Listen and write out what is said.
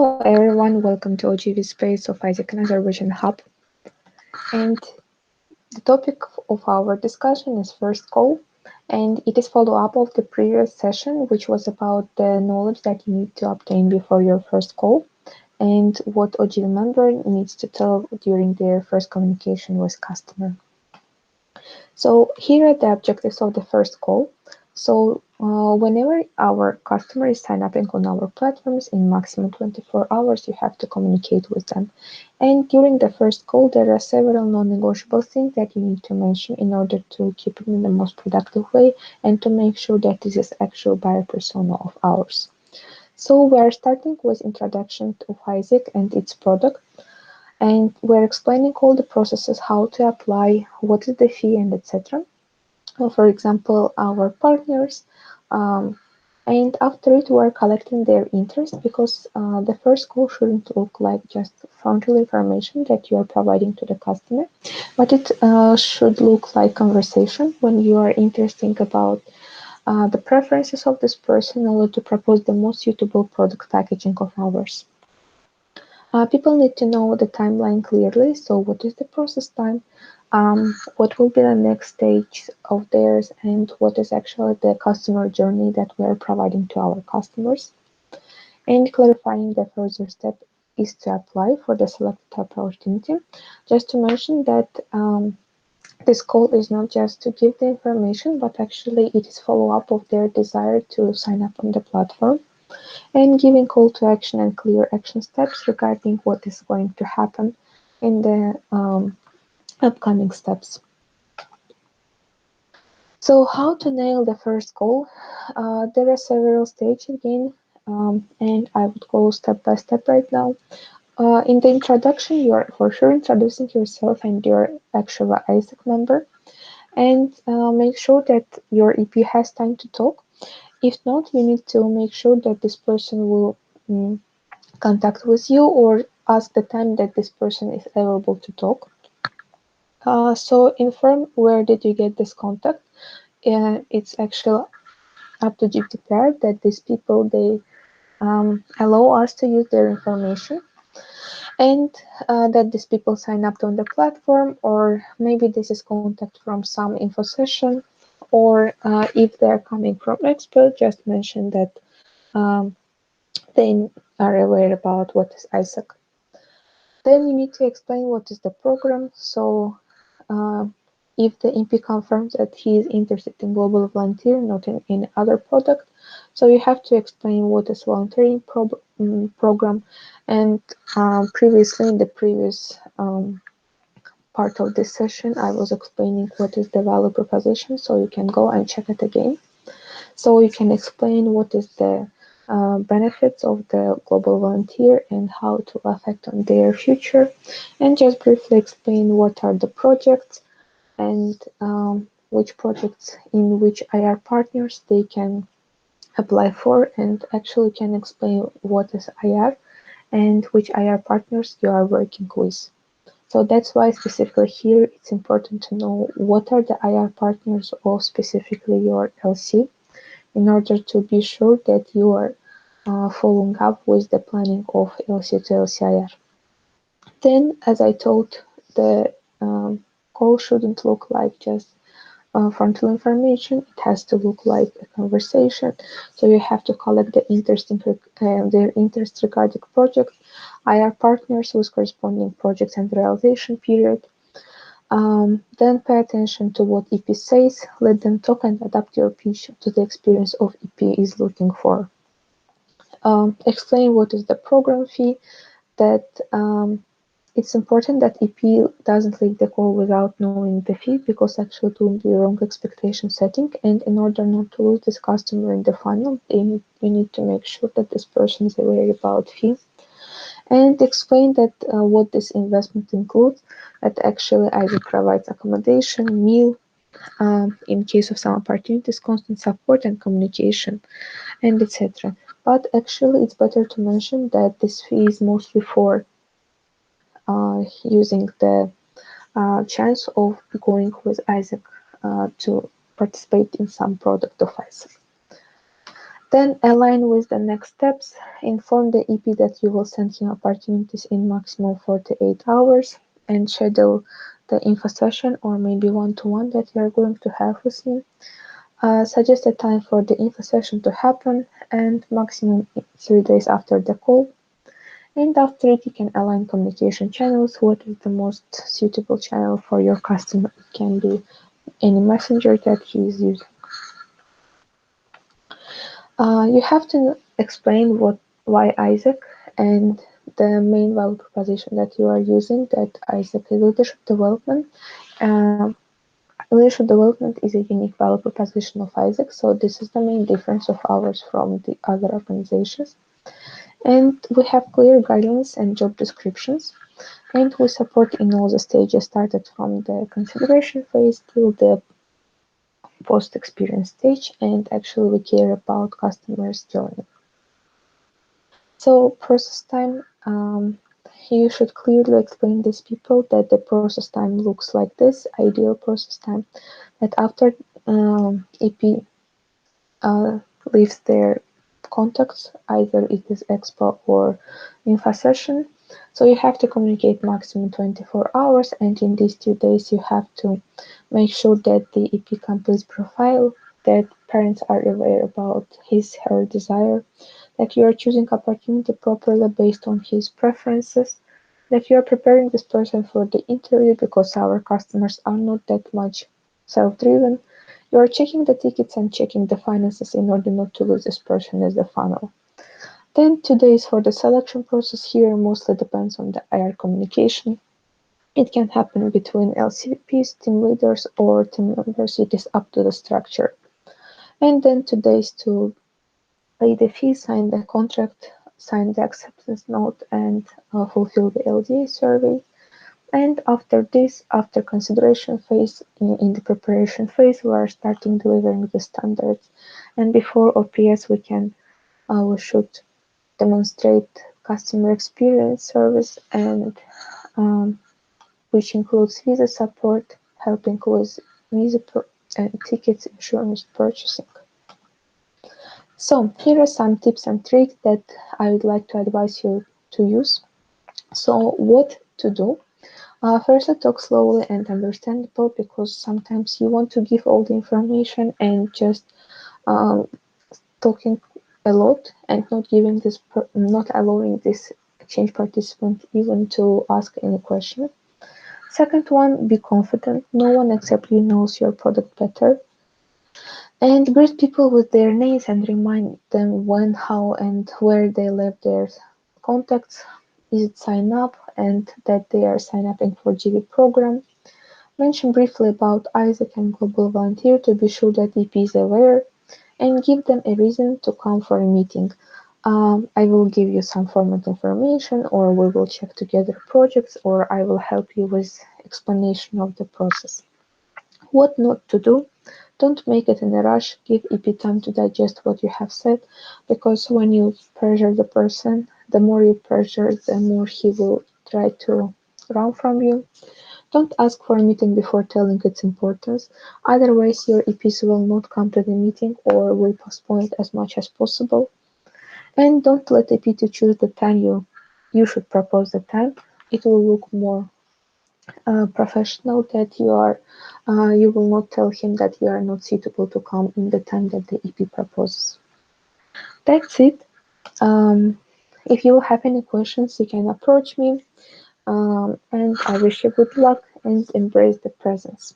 Hello everyone, welcome to OGV Space of Isaac and Azerbaijan Hub. And the topic of our discussion is first call, and it is follow-up of the previous session, which was about the knowledge that you need to obtain before your first call, and what OGV member needs to tell during their first communication with customer. So here are the objectives of the first call. So whenever our customer is sign up on our platforms, in maximum 24 hours, you have to communicate with them. And during the first call, there are several non-negotiable things that you need to mention in order to keep it in the most productive way and to make sure that this is actual buyer persona of ours. So we are starting with introduction of Isaac and its product. And we're explaining all the processes, how to apply, what is the fee, and etc. For example, our partners. And after it, we're collecting their interest because the first call shouldn't look like just frontal information that you are providing to the customer, but it should look like conversation when you are interested about the preferences of this person in order to propose the most suitable product packaging of ours. People need to know the timeline clearly. So, what is the process time? What will be the next stage of theirs, and what is actually the customer journey that we are providing to our customers? And clarifying the further step is to apply for the selected opportunity. Just to mention that this call is not just to give the information, but actually it is follow up of their desire to sign up on the platform and giving call to action and clear action steps regarding what is going to happen in the upcoming steps. So how to nail the first call? There are several stages again, and I would go step by step right now. In the introduction, you are for sure introducing yourself and your actual Isaac member, and make sure that your EP has time to talk. If not, you need to make sure that this person will contact with you or ask the time that this person is available to talk. So inform where did you get this contact. It's actually up to GDPR that these people they allow us to use their information and that these people sign up on the platform, or maybe this is contact from some info session, or if they're coming from expert, just mention that um, they are aware about what is Isaac. Then you need to explain what is the program. So uh, if the MP confirms that he is interested in Global Volunteer, not in any other product, so you have to explain what is volunteering program. And previously, in the previous part of this session, I was explaining what is the value proposition, so you can go and check it again. So you can explain what is the benefits of the global volunteer and how to affect on their future, and just briefly explain what are the projects and which projects in which IR partners they can apply for, and actually can explain what is IR and which IR partners you are working with. So that's why specifically here it's important to know what are the IR partners of specifically your LC in order to be sure that you are following up with the planning of LC to LCIR. Then, as I told, the call shouldn't look like just frontal information. It has to look like a conversation. So you have to collect the their interest regarding project, IR partners with corresponding projects and realization period. Then pay attention to what EP says, let them talk and adapt your pitch to the experience of EP is looking for. Explain what is the program fee, that it's important that EP doesn't leave the call without knowing the fee, because actually it will be wrong expectation setting, and in order not to lose this customer in the final, you need to make sure that this person is aware about fee. And explain that what this investment includes, that actually either provides accommodation, meal, in case of some opportunities, constant support and communication, and etc. But actually, it's better to mention that this fee is mostly for using the chance of going with Isaac to participate in some product of Isaac. Then align with the next steps. Inform the EP that you will send him opportunities in maximum 48 hours and schedule the info session or maybe one-to-one that you are going to have with him. Suggest a time for the info session to happen and maximum 3 days after the call. And after it, you can align communication channels. What is the most suitable channel for your customer? It can be any messenger that he is using. You have to explain why Isaac and the main value proposition that you are using. That Isaac is leadership development. Um, Leadership development is a unique value proposition of Isaac, so this is the main difference of ours from the other organizations. And we have clear guidelines and job descriptions, and we support in all the stages, started from the configuration phase till the post experience stage, and actually we care about customers' journey. So process time, you should clearly explain these people that the process time looks like this, ideal process time, that after EP uh, leaves their contacts, either it is expo or info session. So you have to communicate maximum 24 hours, and in these 2 days you have to make sure that the EP completes profile, that parents are aware about his her desire, that you are choosing opportunity properly based on his preferences, that you are preparing this person for the interview because our customers are not that much self-driven. You are checking the tickets and checking the finances in order not to lose this person as the funnel. Then 2 days for the selection process here mostly depends on the IR communication. It can happen between LCPs, team leaders, or team members. It is up to the structure. And then 2 days to pay the fee, sign the contract, sign the acceptance note, and fulfill the LDA survey. And after this, after consideration phase, in the preparation phase, we are starting delivering the standards. And before OPS, we should demonstrate customer experience service, and um, which includes visa support, helping with visa and tickets insurance purchasing. So here are some tips and tricks that I would like to advise you to use. So what to do? Firstly, talk slowly and understandable because sometimes you want to give all the information and just um, talking a lot and not giving not allowing this exchange participant even to ask any question. Second one, be confident. No one except you knows your product better. And greet people with their names and remind them when, how, and where they left their contacts. Is it sign up and that they are sign upping for GV program. Mention briefly about Isaac and Global Volunteer to be sure that EP is aware, and give them a reason to come for a meeting. I will give you some format information, or we will check together projects, or I will help you with explanation of the process. What not to do? Don't make it in a rush. Give EP time to digest what you have said, because when you pressure the person, the more you pressure, the more he will try to run from you. Don't ask for a meeting before telling its importance, otherwise your EPs will not come to the meeting or will postpone it as much as possible. And don't let EP to choose the time you should propose the time. It will look more professional that you will not tell him that you are not suitable to come in the time that the EP proposes. That's it. Um, if you have any questions, you can approach me. And I wish you good luck and embrace the presence.